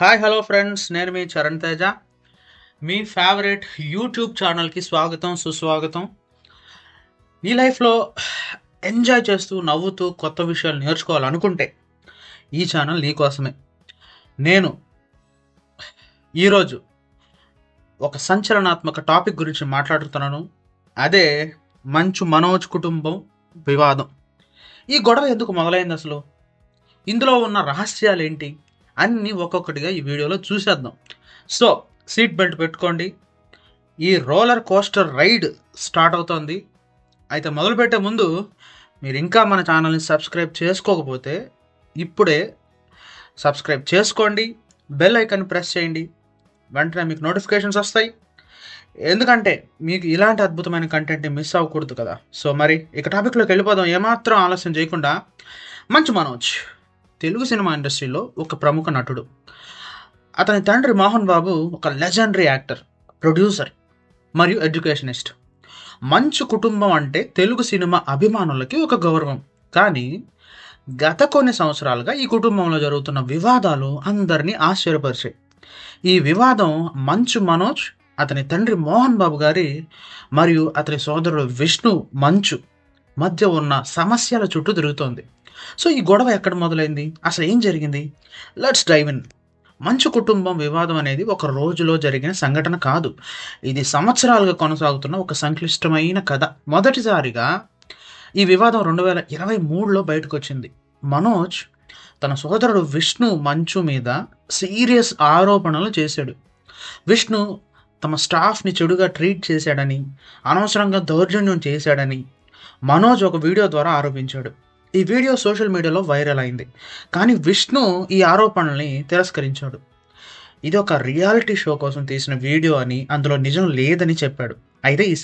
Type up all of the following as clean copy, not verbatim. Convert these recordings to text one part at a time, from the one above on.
Hi hello friends, నేను మీ చరణ్ తేజ. మీ favourite YouTube ఛానల్కి స్వాగతం, సుస్వాగతం. ఈ లైఫ్లో ఎంజాయ్ చేస్తూ నవ్వుతూ కొత్త విషయాలు నేర్చుకోవాలనుకుంటే ఈ ఛానల్ నీకోసమే. నేను ఈరోజు ఒక సంచలనాత్మక టాపిక్ గురించి మాట్లాడుతున్నాను. అదే మంచు మనోజ్ కుటుంబం వివాదం. ఈ గొడవ ఎందుకు మొదలైంది అసలు? ఇందులో ఉన్న రహస్యాలు ఏంటి అన్నీ ఒక్కొక్కటిగా ఈ వీడియోలో చూసేద్దాం. సో సీట్ బెల్ట్ పెట్టుకోండి. ఈ రోలర్ కోస్టర్ రైడ్ స్టార్ట్ అవుతోంది. అయితే మొదలుపెట్టే ముందు మీరు ఇంకా మన ఛానల్ని సబ్స్క్రైబ్ చేసుకోకపోతే ఇప్పుడే సబ్స్క్రైబ్ చేసుకోండి, బెల్ ఐకాన్ ప్రెస్ చేయండి. వెంటనే మీకు నోటిఫికేషన్స్ వస్తాయి. ఎందుకంటే మీకు ఇలాంటి అద్భుతమైన కంటెంట్ని మిస్ అవ్వకూడదు కదా. సో మరి ఇక టాపిక్లోకి వెళ్ళిపోదాం. ఏమాత్రం ఆలస్యం చేయకుండా. మంచు మనోజ్ తెలుగు సినిమా ఇండస్ట్రీలో ఒక ప్రముఖ నటుడు. అతని తండ్రి మోహన్ బాబు ఒక లెజెండరీ యాక్టర్, ప్రొడ్యూసర్ మరియు ఎడ్యుకేషనిస్ట్. మంచు కుటుంబం అంటే తెలుగు సినిమా అభిమానులకి ఒక గౌరవం. కానీ గత కొన్ని సంవత్సరాలుగా ఈ కుటుంబంలో జరుగుతున్న వివాదాలు అందరినీ ఆశ్చర్యపరిచాయి. ఈ వివాదం మంచు మనోజ్, అతని తండ్రి మోహన్ బాబు గారి మరియు అతని సోదరుడు విష్ణు మంచు మధ్య ఉన్న సమస్యల చుట్టూ తిరుగుతోంది. సో ఈ గొడవ ఎక్కడ మొదలైంది, అసలు ఏం జరిగింది? Let's dive in. మంచు కుటుంబం వివాదం అనేది ఒక రోజులో జరిగిన సంఘటన కాదు. ఇది సంవత్సరాలుగా కొనసాగుతున్న ఒక సంక్లిష్టమైన కథ. మొదటిసారిగా ఈ వివాదం 2023లో బయటకు వచ్చింది. మనోజ్ తన సోదరుడు విష్ణు మంచు మీద సీరియస్ ఆరోపణలు చేశాడు. విష్ణు తమ స్టాఫ్ని చెడుగా ట్రీట్ చేశాడని, అనవసరంగా దౌర్జన్యం చేశాడని మనోజ్ ఒక వీడియో ద్వారా ఆరోపించాడు. ఈ వీడియో సోషల్ మీడియాలో వైరల్ అయింది. కానీ విష్ణు ఈ ఆరోపణల్ని తిరస్కరించాడు. ఇది ఒక రియాలిటీ షో కోసం తీసిన వీడియో అని, అందులో నిజం లేదని చెప్పాడు. అయితే ఈ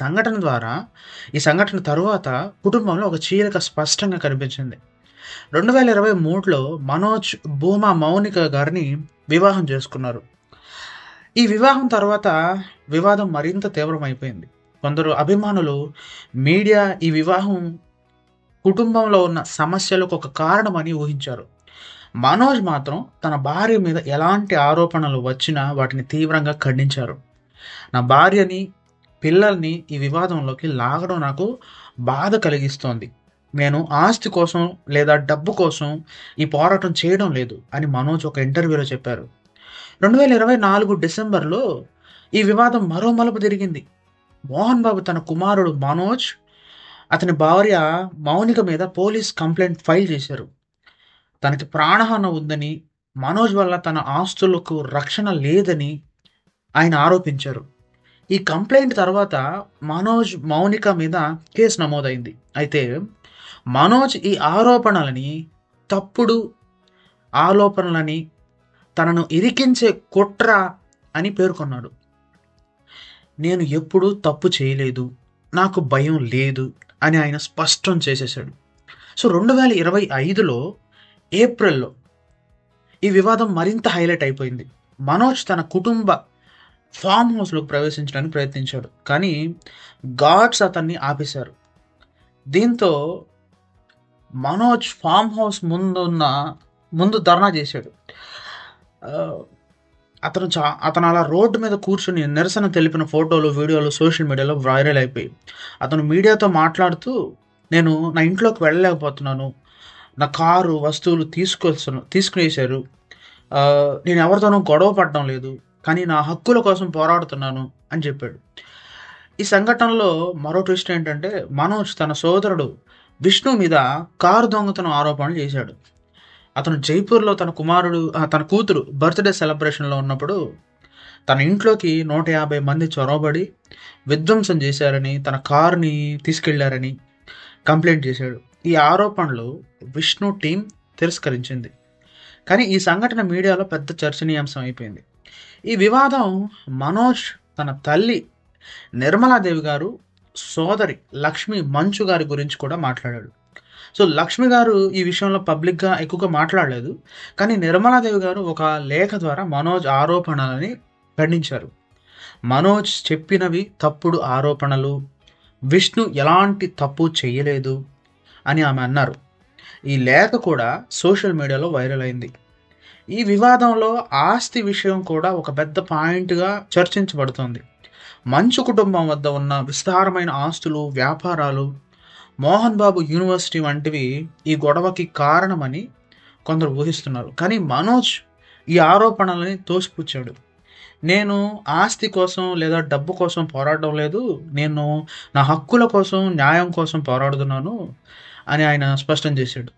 సంఘటన తరువాత కుటుంబంలో ఒక చీలిక స్పష్టంగా కనిపించింది. 2023లో మనోజ్ భూమా మౌనిక గారిని వివాహం చేసుకున్నారు. ఈ వివాహం తర్వాత వివాదం మరింత తీవ్రమైపోయింది. కొందరు అభిమానులు, మీడియా ఈ వివాహం కుటుంబంలో ఉన్న సమస్యలకు ఒక కారణమని ఊహించారు. మనోజ్ మాత్రం తన భార్య మీద ఎలాంటి ఆరోపణలు వచ్చినా వాటిని తీవ్రంగా ఖండించారు. నా భార్యని, పిల్లల్ని ఈ వివాదంలోకి లాగడం నాకు బాధ కలిగిస్తోంది. నేను ఆస్తి కోసం లేదా డబ్బు కోసం ఈ పోరాటం చేయడం లేదు అని మనోజ్ ఒక ఇంటర్వ్యూలో చెప్పారు. 2024 డిసెంబర్లో ఈ వివాదం మరో మలుపు తిరిగింది. మోహన్ బాబు తన కుమారుడు మనోజ్, అతని భార్య మౌనిక మీద పోలీస్ కంప్లైంట్ ఫైల్ చేశారు. తనకి ప్రాణహాని ఉందని, మనోజ్ వల్ల తన ఆస్తులకు రక్షణ లేదని ఆయన ఆరోపించారు. ఈ కంప్లైంట్ తర్వాత మనోజ్, మౌనిక మీద కేసు నమోదైంది. అయితే మనోజ్ ఈ ఆరోపణలని తప్పుడు ఆరోపణలని, తనను ఇరికించే కుట్ర అని పేర్కొన్నాడు. నేను ఎప్పుడూ తప్పు చేయలేదు, నాకు భయం లేదు అని ఆయన స్పష్టం చేసేసాడు. సో 2025లో ఏప్రిల్లో ఈ వివాదం మరింత హైలైట్ అయిపోయింది. మనోజ్ తన కుటుంబ ఫామ్ హౌస్లోకి ప్రవేశించడానికి ప్రయత్నించాడు, కానీ గార్డ్స్ అతన్ని ఆపేశారు. దీంతో మనోజ్ ఫామ్ హౌస్ ముందు ధర్నా చేశాడు. అతను అలా రోడ్డు మీద కూర్చుని నిరసన తెలిపిన ఫోటోలు, వీడియోలు సోషల్ మీడియాలో వైరల్ అయిపోయి అతను మీడియాతో మాట్లాడుతూ, నేను నా ఇంట్లోకి వెళ్ళలేకపోతున్నాను, నా కారు వస్తువులు తీసుకునేశారు, నేను ఎవరితోనూ గొడవ పడడం లేదు, కానీ నా హక్కుల కోసం పోరాడుతున్నాను అని చెప్పాడు. ఈ సంఘటనలో మరో ట్విస్ట్ ఏంటంటే, మనోజ్ తన సోదరుడు విష్ణు మీద కారు దొంగతనం ఆరోపణలు చేశాడు. అతను జైపూర్లో తన కూతురు బర్త్డే సెలబ్రేషన్లో ఉన్నప్పుడు తన ఇంట్లోకి 150 మంది చొరవబడి విధ్వంసం చేశారని, తన కారుని తీసుకెళ్లారని కంప్లైంట్ చేశాడు. ఈ ఆరోపణలు విష్ణు టీం తిరస్కరించింది. కానీ ఈ సంఘటన మీడియాలో పెద్ద చర్చనీయాంశం అయిపోయింది. ఈ వివాదం మనోజ్ తన తల్లి నిర్మలాదేవి గారు, సోదరి లక్ష్మి మంచు గారి గురించి కూడా మాట్లాడాడు. సో లక్ష్మి గారు ఈ విషయంలో పబ్లిక్గా ఎక్కువగా మాట్లాడలేదు, కానీ నిర్మలాదేవి గారు ఒక లేఖ ద్వారా మనోజ్ ఆరోపణలని ఖండించారు. మనోజ్ చెప్పినవి తప్పుడు ఆరోపణలు, విష్ణు ఎలాంటి తప్పు చేయలేదు అని ఆమె అన్నారు. ఈ లేఖ కూడా సోషల్ మీడియాలో వైరల్ అయింది. ఈ వివాదంలో ఆస్తి విషయం కూడా ఒక పెద్ద పాయింట్‌గా చర్చించబడుతోంది. మంచు కుటుంబం వద్ద ఉన్న విస్తారమైన ఆస్తులు, వ్యాపారాలు, మోహన్ బాబు యూనివర్సిటీ వంటివి ఈ గొడవకి కారణమని కొందరు ఊహిస్తున్నారు. కానీ మనోజ్ ఈ ఆరోపణలని తోసిపుచ్చాడు. నేను ఆస్తి కోసం లేదా డబ్బు కోసం పోరాడడం లేదు. నేను నా హక్కుల కోసం, న్యాయం కోసం పోరాడుతున్నాను అని ఆయన స్పష్టం చేశాడు.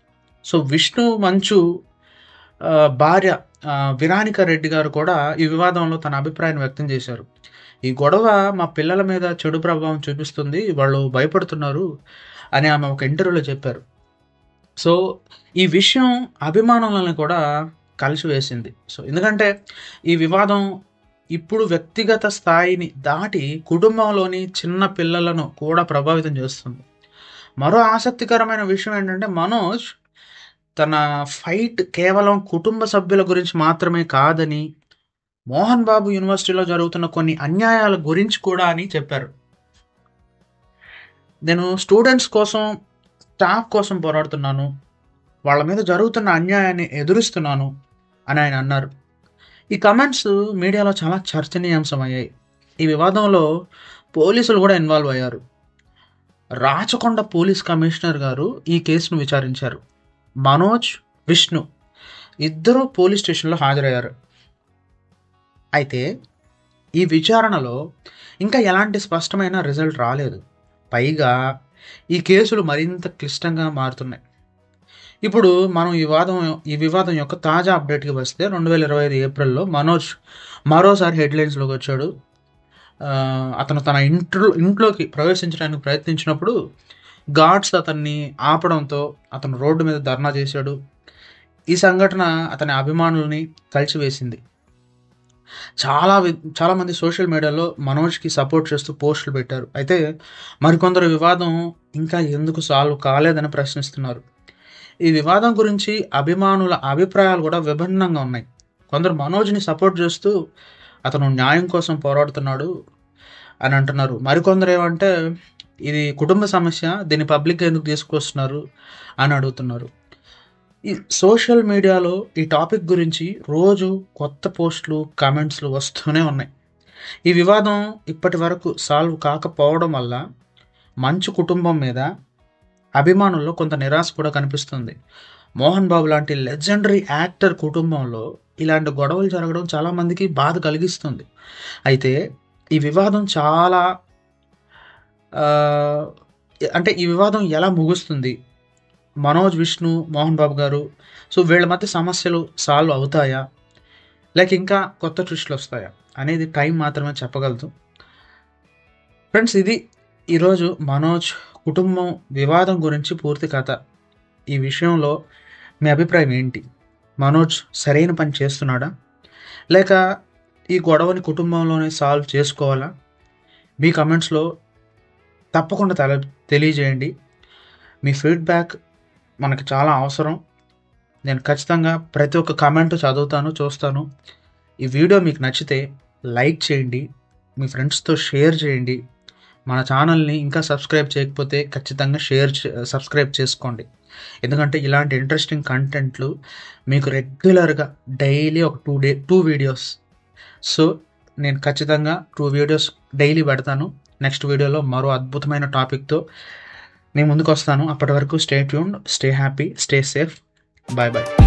సో, విష్ణు మంచు భార్య విరానిక రెడ్డి గారు కూడా ఈ వివాదంలో తన అభిప్రాయాన్ని వ్యక్తం చేశారు. ఈ గొడవ మా పిల్లల మీద చెడు ప్రభావం చూపిస్తుంది. వాళ్ళు భయపడుతున్నారు అని ఆమె ఒక ఇంటర్వ్యూలో చెప్పారు. సో, ఈ విషయం అభిమానులను కూడా కలిసివేసింది. సో, ఎందుకంటే ఈ వివాదం ఇప్పుడు వ్యక్తిగత స్థాయిని దాటి కుటుంబంలోని చిన్న పిల్లలను కూడా ప్రభావితం చేస్తుంది. మరో ఆసక్తికరమైన విషయం ఏంటంటే మనోజ్ తన ఫైట్ కేవలం కుటుంబ సభ్యుల గురించి మాత్రమే కాదని, మోహన్ బాబు యూనివర్సిటీలో జరుగుతున్న కొన్ని అన్యాయాల గురించి కూడా అని చెప్పారు. నేను స్టూడెంట్స్ కోసం, స్టాఫ్ కోసం పోరాడుతున్నాను. వాళ్ళ మీద జరుగుతున్న అన్యాయాన్ని ఎదురిస్తున్నాను అని ఆయన అన్నారు. ఈ కమెంట్స్ మీడియాలో చాలా చర్చనీయాంశమయ్యాయి. ఈ వివాదంలో పోలీసులు కూడా ఇన్వాల్వ్ అయ్యారు. రాచకొండ పోలీస్ కమిషనర్ గారు ఈ కేసును విచారించారు. మనోజ్, విష్ణు ఇద్దరూ పోలీస్ స్టేషన్లో హాజరయ్యారు. అయితే ఈ విచారణలో ఇంకా ఎలాంటి స్పష్టమైన రిజల్ట్ రాలేదు. పైగా ఈ కేసులు మరింత క్లిష్టంగా మారుతున్నాయి. ఇప్పుడు మనం ఈ వివాదం యొక్క తాజా అప్డేట్కి వస్తే 2025 ఏప్రిల్లో మనోజ్ మరోసారి హెడ్లైన్స్లోకి వచ్చాడు. అతను తన ఇంట్లోకి ప్రవేశించడానికి ప్రయత్నించినప్పుడు గార్డ్స్ అతన్ని ఆపడంతో అతను రోడ్డు మీద ధర్నా చేశాడు. ఈ సంఘటన అతని అభిమానుల్ని కలిసివేసింది. చాలామంది సోషల్ మీడియాలో మనోజ్కి సపోర్ట్ చేస్తూ పోస్టులు పెట్టారు. అయితే మరికొందరు వివాదం ఇంకా ఎందుకు సాల్వ్ కాలేదని ప్రశ్నిస్తున్నారు. ఈ వివాదం గురించి అభిమానుల అభిప్రాయాలు కూడా విభిన్నంగా ఉన్నాయి. కొందరు మనోజ్ని సపోర్ట్ చేస్తూ అతను న్యాయం కోసం పోరాడుతున్నాడు అని అంటున్నారు. మరికొందరు ఏమంటే ఇది కుటుంబ సమస్య, దీన్ని పబ్లిక్గా ఎందుకు తీసుకొస్తున్నారు అని అడుగుతున్నారు. ఈ సోషల్ మీడియాలో ఈ టాపిక్ గురించి రోజు కొత్త పోస్టులు, కామెంట్స్లు వస్తూనే ఉన్నాయి. ఈ వివాదం ఇప్పటి వరకు సాల్వ్ కాకపోవడం వల్ల మంచు కుటుంబం మీద అభిమానుల్లో కొంత నిరాశ కూడా కనిపిస్తుంది. మోహన్ బాబు లాంటి లెజెండరీ యాక్టర్ కుటుంబంలో ఇలాంటి గొడవలు జరగడం చాలామందికి బాధ కలిగిస్తుంది. అయితే ఈ వివాదం అంటే ఈ వివాదం ఎలా ముగుస్తుంది, మనోజ్, విష్ణు, మోహన్ బాబు గారు, సో వీళ్ళ మధ్య సమస్యలు సాల్వ్ అవుతాయా, లేక ఇంకా కొత్త ట్విస్టులు వస్తాయా అనేది టైం మాత్రమే చెప్పగలదు. ఫ్రెండ్స్, ఇది ఈరోజు మనోజ్ కుటుంబం వివాదం గురించి పూర్తి కథ. ఈ విషయంలో మీ అభిప్రాయం ఏంటి? మనోజ్ సరైన పని చేస్తున్నాడా, లేక ఈ గొడవని కుటుంబంలోనే సాల్వ్ చేసుకోవాలా? మీ కమెంట్స్లో తప్పకుండా తెలియజేయండి. మీ ఫీడ్బ్యాక్ మనకు చాలా అవసరం. నేను ఖచ్చితంగా ప్రతి ఒక్క కామెంట్ చదువుతాను, చూస్తాను. ఈ వీడియో మీకు నచ్చితే లైక్ చేయండి, మీ ఫ్రెండ్స్తో షేర్ చేయండి. మన ఛానల్ని ఇంకా సబ్స్క్రైబ్ చేయకపోతే ఖచ్చితంగా సబ్స్క్రైబ్ చేసుకోండి. ఎందుకంటే ఇలాంటి ఇంట్రెస్టింగ్ కంటెంట్లు మీకు రెగ్యులర్గా డైలీ ఒక 2 వీడియోస్. సో నేను ఖచ్చితంగా 2 వీడియోస్ డైలీ పెడతాను. నెక్స్ట్ వీడియోలో మరో అద్భుతమైన టాపిక్తో నేను ముందుకు వస్తాను. అప్పటి వరకు stay tuned, stay happy, stay safe. Bye bye.